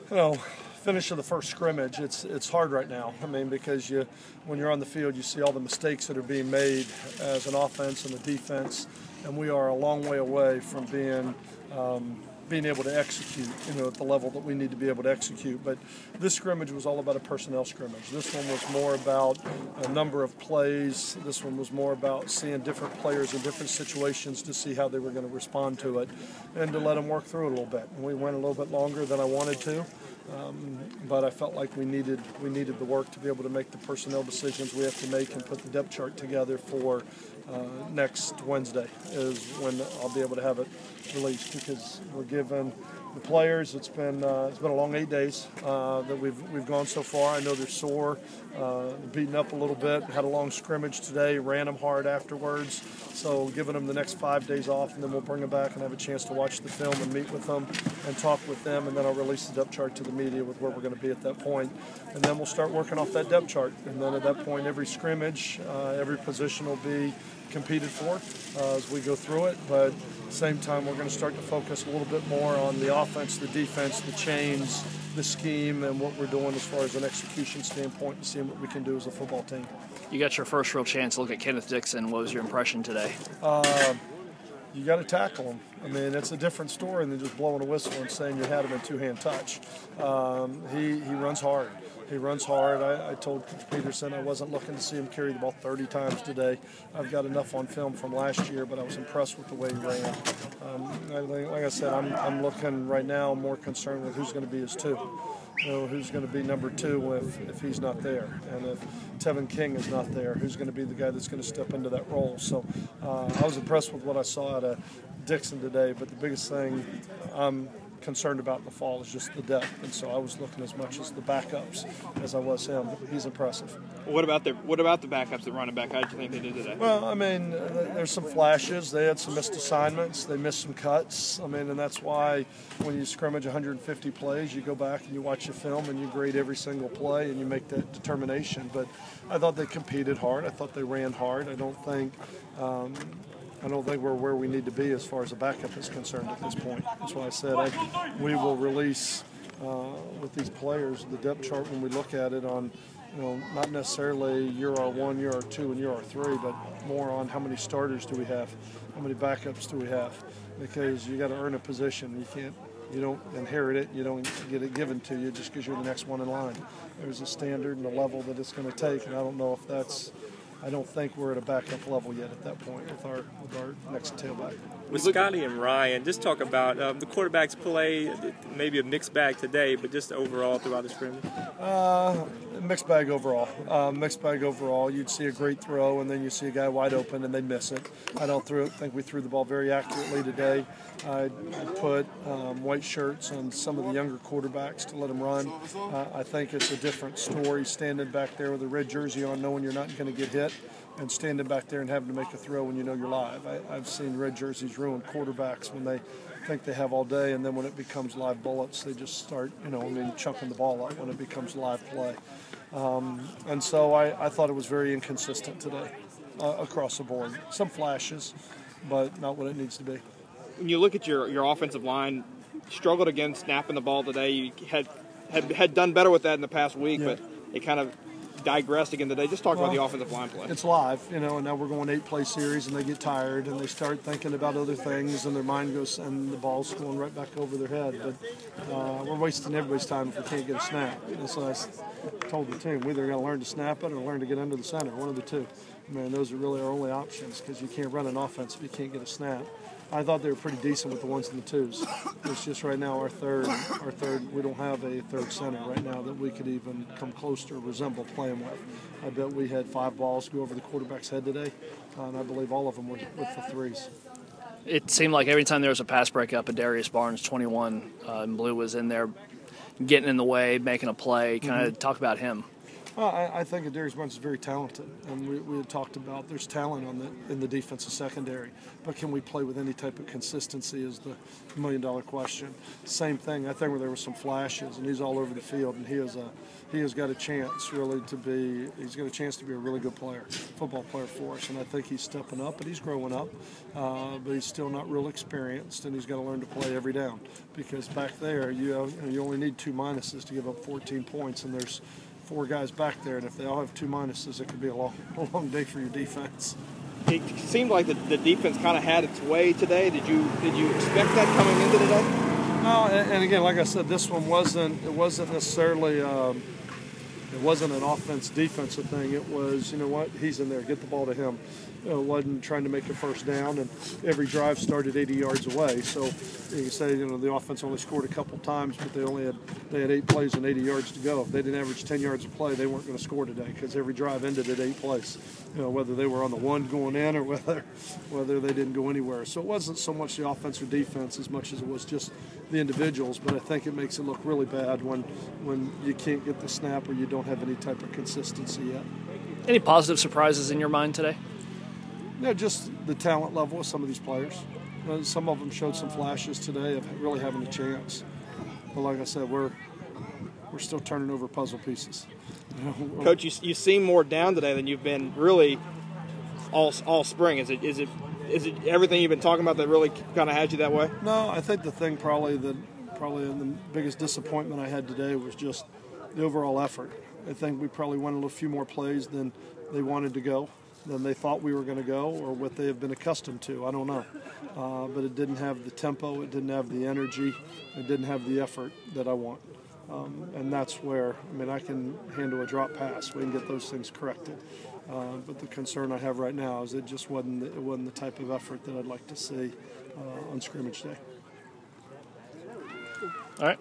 Finish of the first scrimmage, it's hard right now. I mean, because when you're on the field, you see all the mistakes that are being made as an offense and a defense, and we are a long way away from being able to execute, at the level that we need to be able to execute. But this scrimmage was all about a personnel scrimmage. This one was more about a number of plays. This one was more about seeing different players in different situations to see how they were going to respond to it and to let them work through it a little bit. And we went a little bit longer than I wanted to. But I felt like we needed the work to be able to make the personnel decisions we have to make and put the depth chart together for next Wednesday is when I'll be able to have it released, because we're giving the players, it's been a long 8 days that we've gone so far. I know they're sore, beaten up a little bit, had a long scrimmage today, ran them hard afterwards. So giving them the next 5 days off, and then we'll bring them back and have a chance to watch the film and meet with them and talk with them, and then I'll release the depth chart to the media with where we're going to be at that point. And then we'll start working off that depth chart. And then at that point, every scrimmage, every position will be competed for as we go through it. But at the same time, we're going to start to focus a little bit more on the offense, the defense, the chains, the scheme, and what we're doing as far as an execution standpoint and seeing what we can do as a football team. You got your first real chance to look at Kenneth Dixon. What was your impression today? You got to tackle him. I mean, it's a different story than just blowing a whistle and saying you had him in two-hand touch. He runs hard. He runs hard. I told Coach Peterson I wasn't looking to see him carry the ball 30 times today. I've got enough on film from last year, but I was impressed with the way he ran. Like I said, I'm looking right now more concerned with who's going to be his two. Who's going to be number two if he's not there. And if Tevin King is not there, who's going to be the guy that's going to step into that role. So I was impressed with what I saw out of Dixon today, but the biggest thing I'm concerned about in the fall is just the depth. And so I was looking as much as the backups as I was him. He's impressive. What about the backups, the running back? How did you think they did today? Well, I mean, there's some flashes. They had some missed assignments. They missed some cuts. I mean, and that's why when you scrimmage 150 plays, you go back and you watch your film and you grade every single play and you make that determination. But I thought they competed hard. I thought they ran hard. I don't think we're where we need to be as far as the backup is concerned at this point. That's why I said we will release with these players the depth chart when we look at it on, not necessarily year R1, year R2, and year R3, but more on how many starters do we have, how many backups do we have, because you got to earn a position. You don't inherit it. You don't get it given to you just because you're the next one in line. There's a standard and a level that it's going to take, and I don't think we're at a backup level yet at that point with our next tailback. With Scotty and Ryan, just talk about the quarterback's play, maybe a mixed bag today, but just overall throughout the scrimmage. Mixed bag overall. You'd see a great throw, and then you see a guy wide open, and they miss it. I don't think we threw the ball very accurately today. I put white shirts on some of the younger quarterbacks to let them run. I think it's a different story standing back there with a red jersey on, knowing you're not going to get hit, and standing back there and having to make a throw when you know you're live. I've seen red jerseys ruin quarterbacks when they think they have all day, and then when it becomes live bullets, they just start, chunking the ball up when it becomes live play. And so I thought it was very inconsistent today across the board. Some flashes, but not what it needs to be. When you look at your offensive line, struggled again snapping the ball today. You had done better with that in the past week, yeah. But it kind of digressed again today. Just talk about the offensive line play. It's live, and now we're going 8-play series, and they get tired, and they start thinking about other things, and their mind goes, and the ball's going right back over their head. But we're wasting everybody's time if we can't get a snap. And so I told the team, we either got to learn to snap it or learn to get under the center, one of the two. Those are really our only options, because you can't run an offense if you can't get a snap. I thought they were pretty decent with the ones and the twos. It's just right now our third, we don't have a third center right now that we could even come close to or resemble playing with. I bet we had 5 balls go over the quarterback's head today, and I believe all of them were with the threes. It seemed like every time there was a pass breakup, Darius Barnes, 21, in blue, was in there getting in the way, making a play. Kind of talk about him. Well, I think Darius Bunch is very talented, and we had talked about there's talent in the defensive secondary, but can we play with any type of consistency is the million-dollar question. Same thing, I think where there were some flashes, and he's all over the field, and he has got a chance really to be a really good player, football player for us, and I think he's stepping up, but he's growing up, but he's still not real experienced, and he's got to learn to play every down, because back there you only need 2 minuses to give up 14 points, and there's 4 guys back there, and if they all have 2 minuses, it could be a long day for your defense. It seemed like the defense kind of had its way today. Did you expect that coming into today? No, and again, like I said, this one wasn't necessarily it wasn't an offense-defensive thing. It was, you know what, he's in there, get the ball to him. It wasn't trying to make a first down, and every drive started 80 yards away. So you can say, the offense only scored a couple times, but they had 8 plays and 80 yards to go. If they didn't average 10 yards a play, they weren't going to score today because every drive ended at 8 plays. Whether they were on the one going in or whether they didn't go anywhere. So it wasn't so much the offense or defense as much as it was just the individuals. But I think it makes it look really bad when you can't get the snap or you don't have any type of consistency yet. Any positive surprises in your mind today? Just the talent level of some of these players. Some of them showed some flashes today of really having a chance. But like I said, we're still turning over puzzle pieces. Coach, you seem more down today than you've been really all spring. Is it everything you've been talking about that really kind of had you that way? No, I think the thing probably the biggest disappointment I had today was just the overall effort. I think we probably went a few more plays than they wanted to go, than they thought we were going to go, or what they have been accustomed to. I don't know. But it didn't have the tempo, it didn't have the energy, it didn't have the effort that I want. And that's where, I can handle a drop pass. We can get those things corrected. But the concern I have right now is it just wasn't the type of effort that I'd like to see on scrimmage day. All right.